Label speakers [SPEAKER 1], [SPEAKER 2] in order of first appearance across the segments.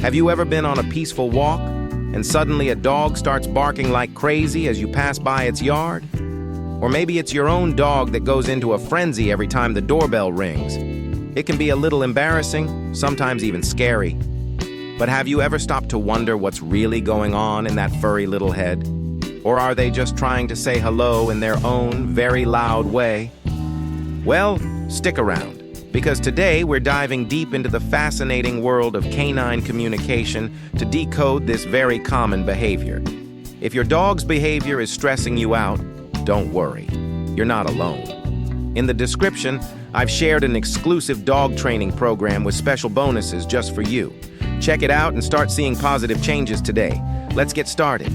[SPEAKER 1] Have you ever been on a peaceful walk and suddenly a dog starts barking like crazy as you pass by its yard? Or maybe it's your own dog that goes into a frenzy every time the doorbell rings. It can be a little embarrassing, sometimes even scary. But have you ever stopped to wonder what's really going on in that furry little head? Or are they just trying to say hello in their own very loud way? Well, stick around, because today we're diving deep into the fascinating world of canine communication to decode this very common behavior. If your dog's behavior is stressing you out, don't worry, you're not alone. In the description, I've shared an exclusive dog training program with special bonuses just for you. Check it out and start seeing positive changes today. Let's get started.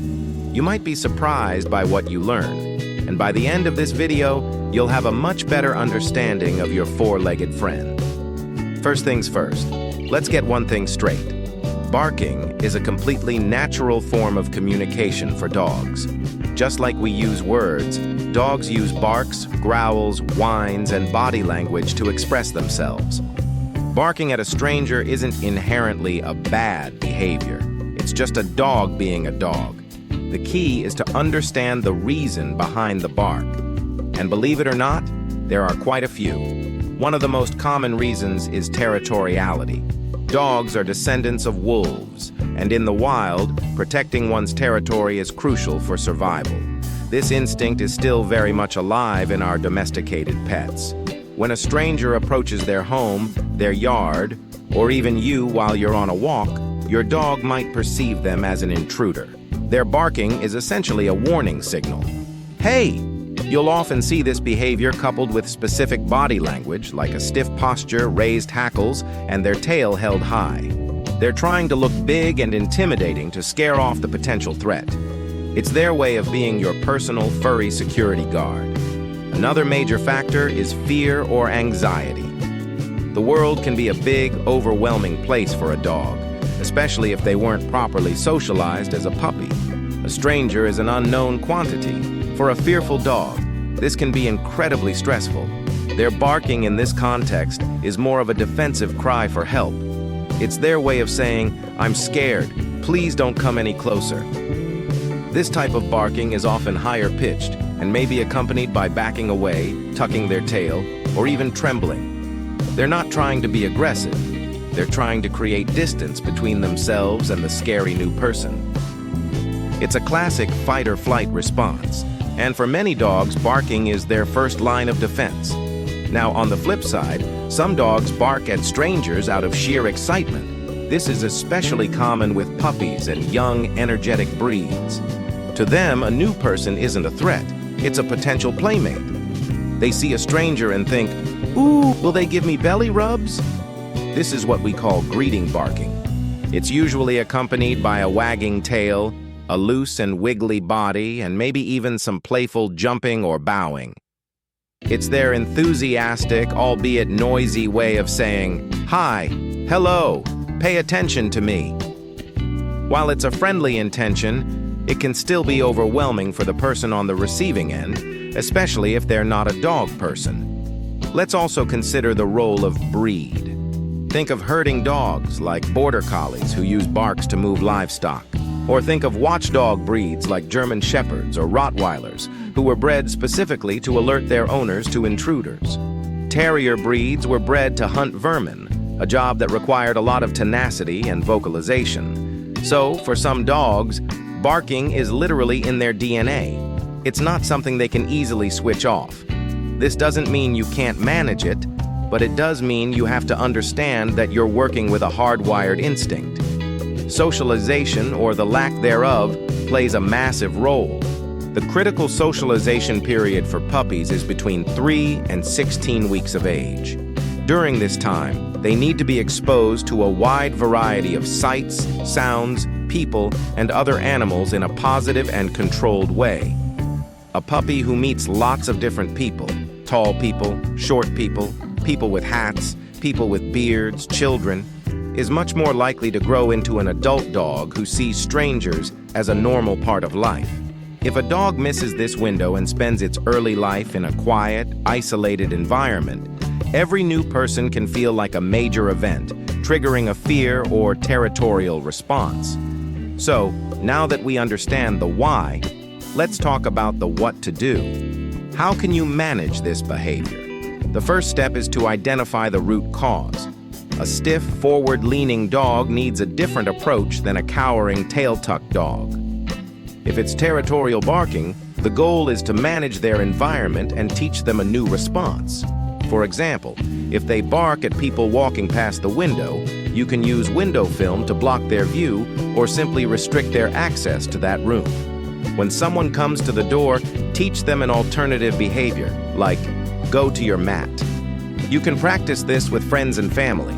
[SPEAKER 1] You might be surprised by what you learn, and by the end of this video, you'll have a much better understanding of your four-legged friend. First things first, let's get one thing straight. Barking is a completely natural form of communication for dogs. Just like we use words, dogs use barks, growls, whines, and body language to express themselves. Barking at a stranger isn't inherently a bad behavior. It's just a dog being a dog. The key is to understand the reason behind the bark. And believe it or not, there are quite a few. One of the most common reasons is territoriality. Dogs are descendants of wolves, and in the wild, protecting one's territory is crucial for survival. This instinct is still very much alive in our domesticated pets. When a stranger approaches their home, their yard, or even you while you're on a walk, your dog might perceive them as an intruder. Their barking is essentially a warning signal. Hey! You'll often see this behavior coupled with specific body language, like a stiff posture, raised hackles, and their tail held high. They're trying to look big and intimidating to scare off the potential threat. It's their way of being your personal furry security guard. Another major factor is fear or anxiety. The world can be a big, overwhelming place for a dog, especially if they weren't properly socialized as a puppy. A stranger is an unknown quantity. For a fearful dog, this can be incredibly stressful. Their barking in this context is more of a defensive cry for help. It's their way of saying, "I'm scared, please don't come any closer." This type of barking is often higher pitched and may be accompanied by backing away, tucking their tail, or even trembling. They're not trying to be aggressive. They're trying to create distance between themselves and the scary new person. It's a classic fight-or-flight response, and for many dogs, barking is their first line of defense. Now, on the flip side, some dogs bark at strangers out of sheer excitement. This is especially common with puppies and young, energetic breeds. To them, a new person isn't a threat, it's a potential playmate. They see a stranger and think, "Ooh, will they give me belly rubs?" This is what we call greeting barking. It's usually accompanied by a wagging tail, a loose and wiggly body, and maybe even some playful jumping or bowing. It's their enthusiastic, albeit noisy way of saying, "Hi, hello, pay attention to me." While it's a friendly intention, it can still be overwhelming for the person on the receiving end, especially if they're not a dog person. Let's also consider the role of breed. Think of herding dogs like border collies who use barks to move livestock. Or think of watchdog breeds like German Shepherds or Rottweilers who were bred specifically to alert their owners to intruders. Terrier breeds were bred to hunt vermin, a job that required a lot of tenacity and vocalization. So, for some dogs, barking is literally in their DNA. It's not something they can easily switch off. This doesn't mean you can't manage it, but it does mean you have to understand that you're working with a hardwired instinct. Socialization, or the lack thereof, plays a massive role. The critical socialization period for puppies is between 3 and 16 weeks of age. During this time, they need to be exposed to a wide variety of sights, sounds, people, and other animals in a positive and controlled way. A puppy who meets lots of different people, tall people, short people, people with hats, people with beards, children, is much more likely to grow into an adult dog who sees strangers as a normal part of life. If a dog misses this window and spends its early life in a quiet, isolated environment, every new person can feel like a major event, triggering a fear or territorial response. So, now that we understand the why, let's talk about the what to do. How can you manage this behavior? The first step is to identify the root cause. A stiff, forward-leaning dog needs a different approach than a cowering, tail-tucked dog. If it's territorial barking, the goal is to manage their environment and teach them a new response. For example, if they bark at people walking past the window, you can use window film to block their view or simply restrict their access to that room. When someone comes to the door, teach them an alternative behavior, like go to your mat. You can practice this with friends and family.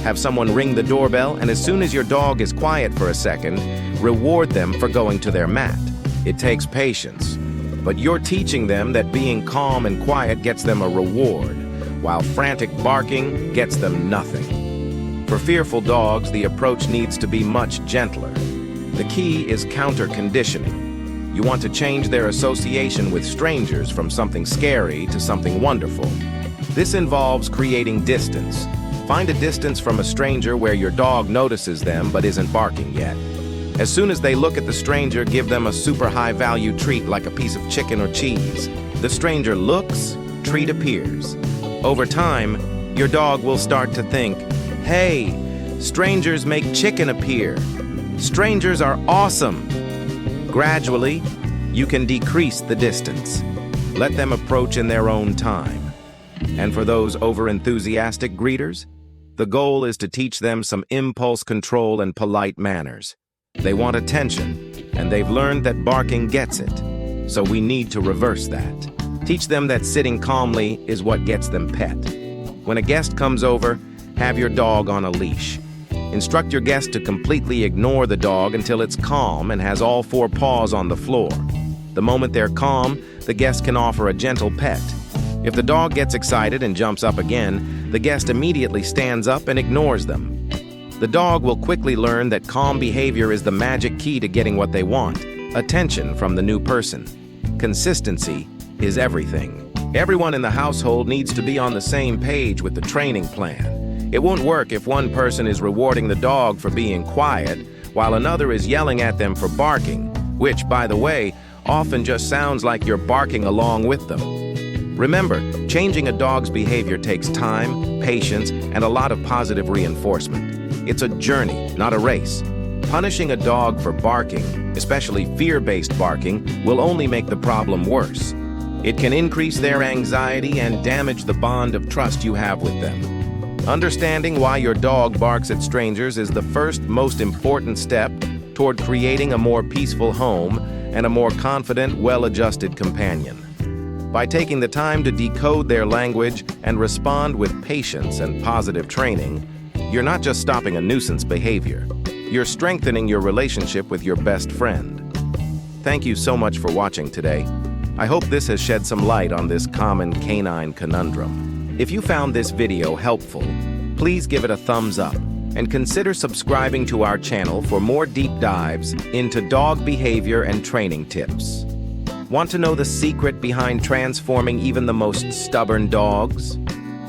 [SPEAKER 1] Have someone ring the doorbell, and as soon as your dog is quiet for a second, reward them for going to their mat. It takes patience, but you're teaching them that being calm and quiet gets them a reward, while frantic barking gets them nothing. For fearful dogs, the approach needs to be much gentler. The key is counter-conditioning. You want to change their association with strangers from something scary to something wonderful. This involves creating distance. Find a distance from a stranger where your dog notices them but isn't barking yet. As soon as they look at the stranger, give them a super high-value treat like a piece of chicken or cheese. The stranger looks, treat appears. Over time, your dog will start to think, hey, strangers make chicken appear. Strangers are awesome. Gradually, you can decrease the distance. Let them approach in their own time. And for those over-enthusiastic greeters, the goal is to teach them some impulse control and polite manners. They want attention, and they've learned that barking gets it. So we need to reverse that. Teach them that sitting calmly is what gets them pet. When a guest comes over, have your dog on a leash. Instruct your guest to completely ignore the dog until it's calm and has all four paws on the floor. The moment they're calm, the guest can offer a gentle pet. If the dog gets excited and jumps up again, the guest immediately stands up and ignores them. The dog will quickly learn that calm behavior is the magic key to getting what they want, attention from the new person. Consistency is everything. Everyone in the household needs to be on the same page with the training plan. It won't work if one person is rewarding the dog for being quiet, while another is yelling at them for barking, which, by the way, often just sounds like you're barking along with them. Remember, changing a dog's behavior takes time, patience, and a lot of positive reinforcement. It's a journey, not a race. Punishing a dog for barking, especially fear-based barking, will only make the problem worse. It can increase their anxiety and damage the bond of trust you have with them. Understanding why your dog barks at strangers is the first most important step toward creating a more peaceful home and a more confident, well-adjusted companion. By taking the time to decode their language and respond with patience and positive training, you're not just stopping a nuisance behavior, you're strengthening your relationship with your best friend. Thank you so much for watching today. I hope this has shed some light on this common canine conundrum. If you found this video helpful, please give it a thumbs up and consider subscribing to our channel for more deep dives into dog behavior and training tips. Want to know the secret behind transforming even the most stubborn dogs?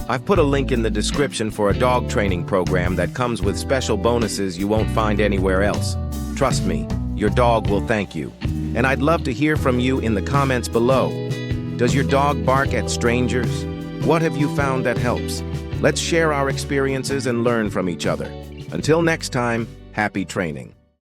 [SPEAKER 1] I've put a link in the description for a dog training program that comes with special bonuses you won't find anywhere else. Trust me, your dog will thank you. And I'd love to hear from you in the comments below. Does your dog bark at strangers? What have you found that helps? Let's share our experiences and learn from each other. Until next time, happy training.